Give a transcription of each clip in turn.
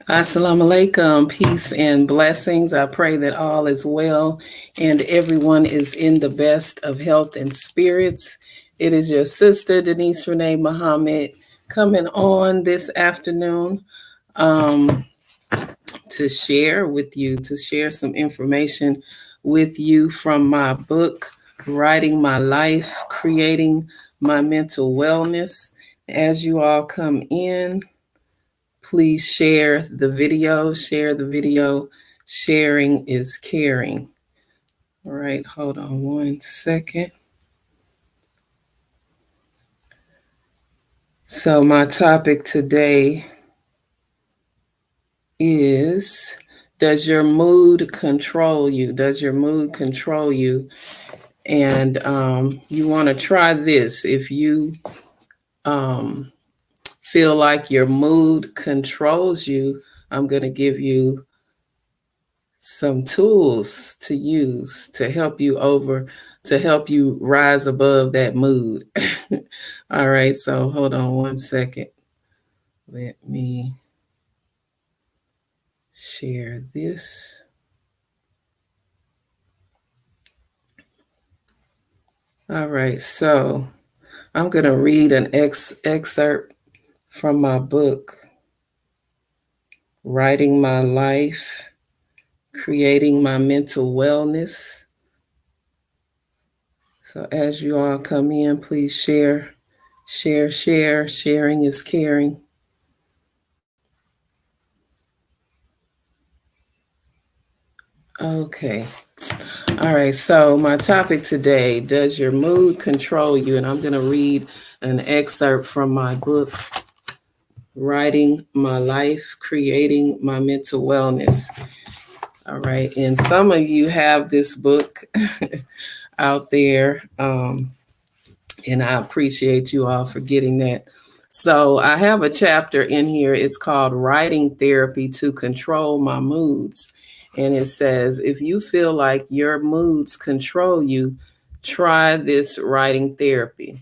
Assalamu alaikum, peace and blessings. I pray that all is well and everyone is in the best of health and spirits. It is your sister, Denise Renee Muhammad, coming on this afternoon um, to share some information with you from my book, Writing My Life, Creating My Mental Wellness. As you all come in, please share the video. Share the video. Sharing is caring. All right, hold on one second. So, my topic today is, does your mood control you? Does your mood control you? And you want to try this. If you um, feel like your mood controls you, I'm going to give you some tools to use to help you rise above that mood. All right, so hold on one second. Let me share this. All right, so I'm going to read an excerpt from my book, Writing My Life, Creating My Mental Wellness. So as you all come in, please share. Sharing is caring. Okay. All right. So my topic today, does your mood control you? And I'm going to read an excerpt from my book, Writing My Life, Creating My Mental Wellness. All right. And some of you have this book out there. And I appreciate you all for getting that. So I have a chapter in here. It's called Writing Therapy to Control My Moods. And it says, if you feel like your moods control you, try this writing therapy.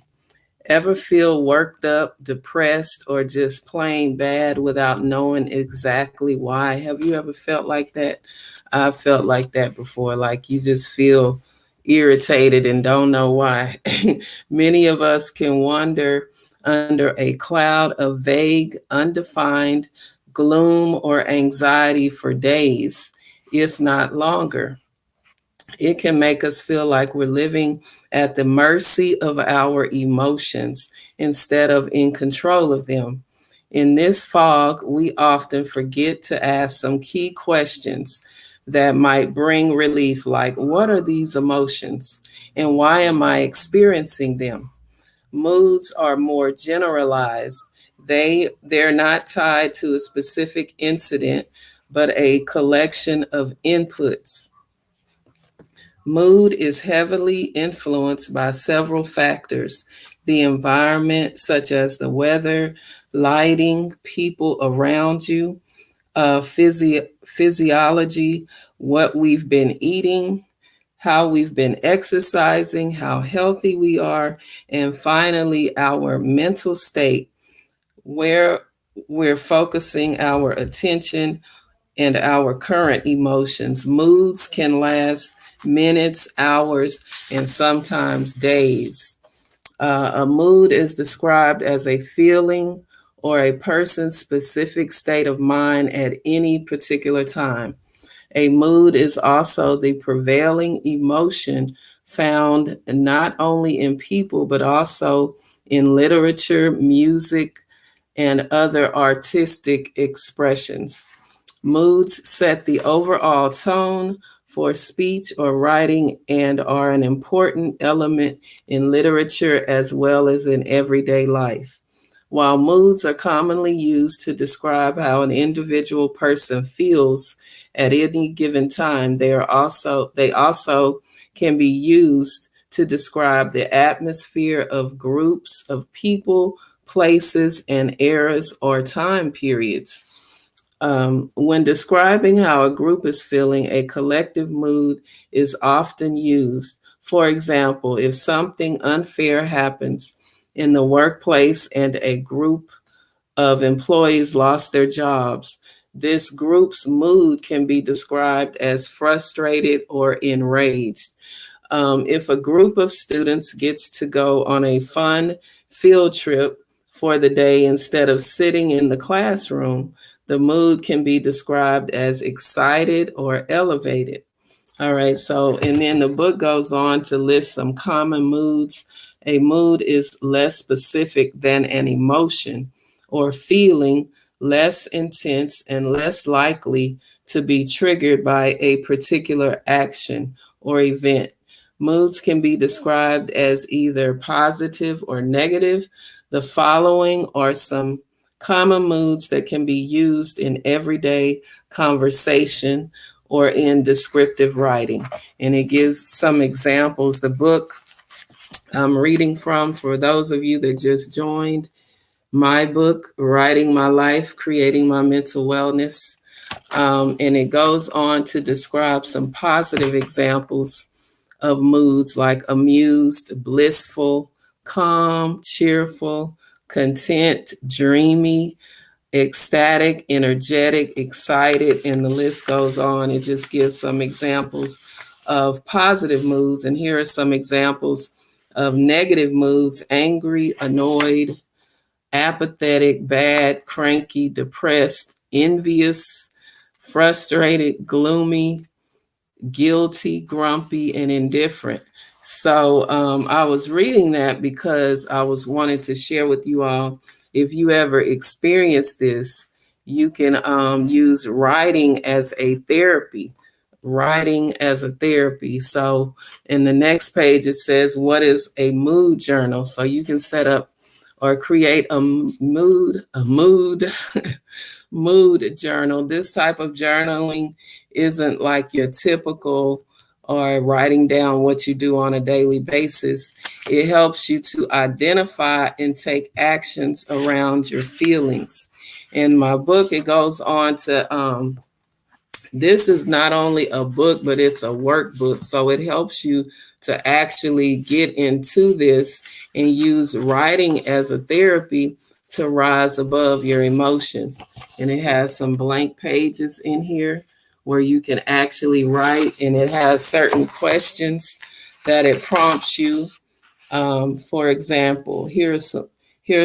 Ever feel worked up, depressed, or just plain bad without knowing exactly why? Have you ever felt like that? I've felt like that before. Like you just feel irritated and don't know why. Many of us can wander under a cloud of vague, undefined gloom or anxiety for days, if not longer. It can make us feel like we're living at the mercy of our emotions instead of in control of them. In this fog, we often forget to ask some key questions that might bring relief, like, what are these emotions and why am I experiencing them? Moods are more generalized. They're not tied to a specific incident, but a collection of inputs. Mood is heavily influenced by several factors: the environment, such as the weather, lighting, people around you, physiology, what we've been eating, how we've been exercising, how healthy we are, and finally, our mental state, where we're focusing our attention and our current emotions. Moods can last minutes, hours, and sometimes days. A mood is described as a feeling or a person's specific state of mind at any particular time. A mood is also the prevailing emotion found not only in people, but also in literature, music, and other artistic expressions. Moods set the overall tone for speech or writing and are an important element in literature as well as in everyday life. While moods are commonly used to describe how an individual person feels at any given time, they also can be used to describe the atmosphere of groups of people, places, and eras or time periods. When describing how a group is feeling, a collective mood is often used. For example, if something unfair happens in the workplace and a group of employees lost their jobs, This group's mood can be described as frustrated or enraged. If a group of students gets to go on a fun field trip for the day instead of sitting in the classroom, the mood can be described as excited or elevated. All right, so, and then the book goes on to list some common moods. A mood is less specific than an emotion or feeling, less intense and less likely to be triggered by a particular action or event. Moods can be described as either positive or negative. The following are some common moods that can be used in everyday conversation or in descriptive writing. And it gives some examples. The book I'm reading from, for those of you that just joined, my book, Writing My Life, Creating My Mental Wellness. And it goes on to describe some positive examples of moods like amused, blissful, calm, cheerful, content, dreamy, ecstatic, energetic, excited, and the list goes on. It just gives some examples of positive moods. And here are some examples of negative moods: angry, annoyed, apathetic, bad, cranky, depressed, envious, frustrated, gloomy, guilty, grumpy, and indifferent. So I was reading that because I was wanting to share with you all, if you ever experience this, you can use writing as a therapy. Writing as a therapy. So in the next page, it says, what is a mood journal? So you can set up or create a mood mood journal. This type of journaling isn't like your typical or writing down what you do on a daily basis. It helps you to identify and take actions around your feelings. In my book, it goes on to this is not only a book, but it's a workbook. So it helps you to actually get into this and use writing as a therapy to rise above your emotions. And it has some blank pages in here where you can actually write, and it has certain questions that it prompts you. For example, here's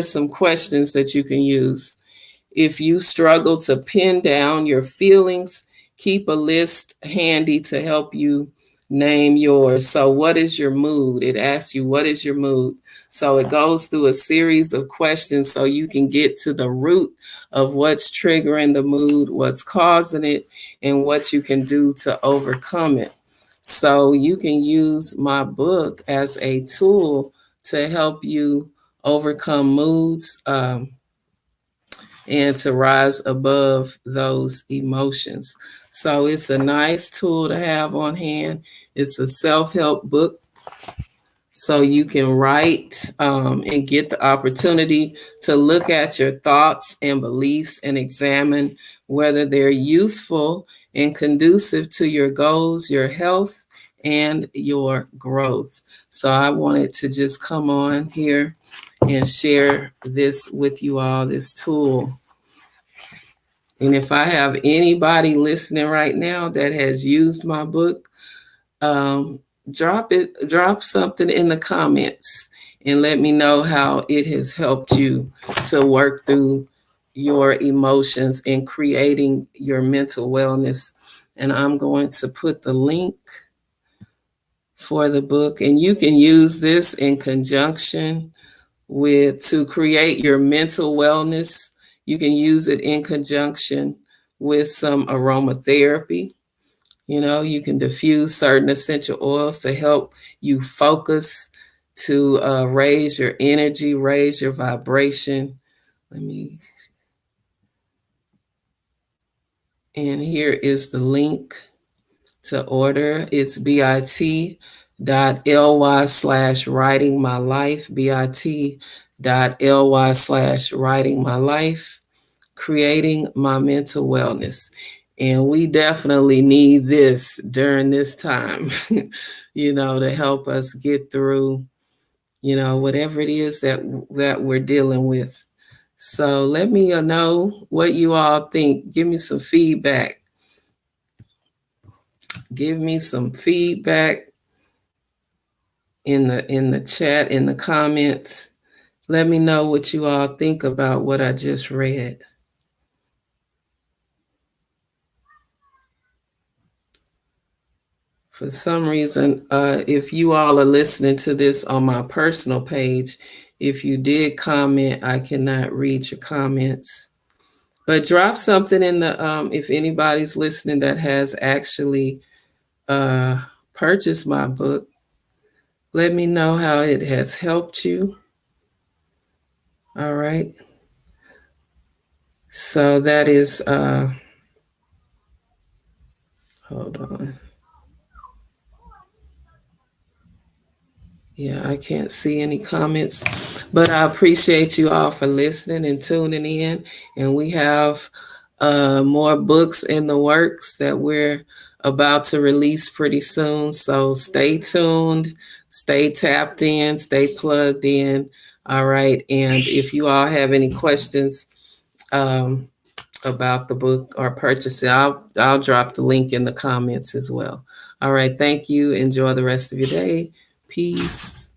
some questions that you can use. If you struggle to pin down your feelings, keep a list handy to help you name yours. So, what is your mood? It asks you, what is your mood? So, it goes through a series of questions so you can get to the root of what's triggering the mood, what's causing it, and what you can do to overcome it. So, you can use my book as a tool to help you overcome moods. And to rise above those emotions. So it's a nice tool to have on hand. It's a self-help book, so you can write and get the opportunity to look at your thoughts and beliefs and examine whether they're useful and conducive to your goals, your health, and your growth. So I wanted to just come on here and share this with you all, this tool. And if I have anybody listening right now that has used my book, drop something in the comments and let me know how it has helped you to work through your emotions in creating your mental wellness. And I'm going to put the link for the book, and you can use this in conjunction with to create your mental wellness. You can use it in conjunction with some aromatherapy. You know, you can diffuse certain essential oils to help you focus, to raise your energy, raise your vibration. And here is the link to order. It's bit.ly/writing my life, bit.ly/writing my life, creating my mental wellness. And we definitely need this during this time, to help us get through, whatever it is that we're dealing with. So let me know what you all think. Give me some feedback. Give me some feedback in the chat, in the comments. Let me know what you all think about what I just read. For some reason, if you all are listening to this on my personal page, if you did comment, I cannot read your comments. But drop something in the, if anybody's listening that has actually purchased my book, let me know how it has helped you. All right. So that is, hold on. Yeah, I can't see any comments, but I appreciate you all for listening and tuning in. And we have more books in the works that we're about to release pretty soon. So stay tuned, stay tapped in, stay plugged in. All right. And if you all have any questions about the book or purchase it, I'll drop the link in the comments as well. All right. Thank you. Enjoy the rest of your day. Peace.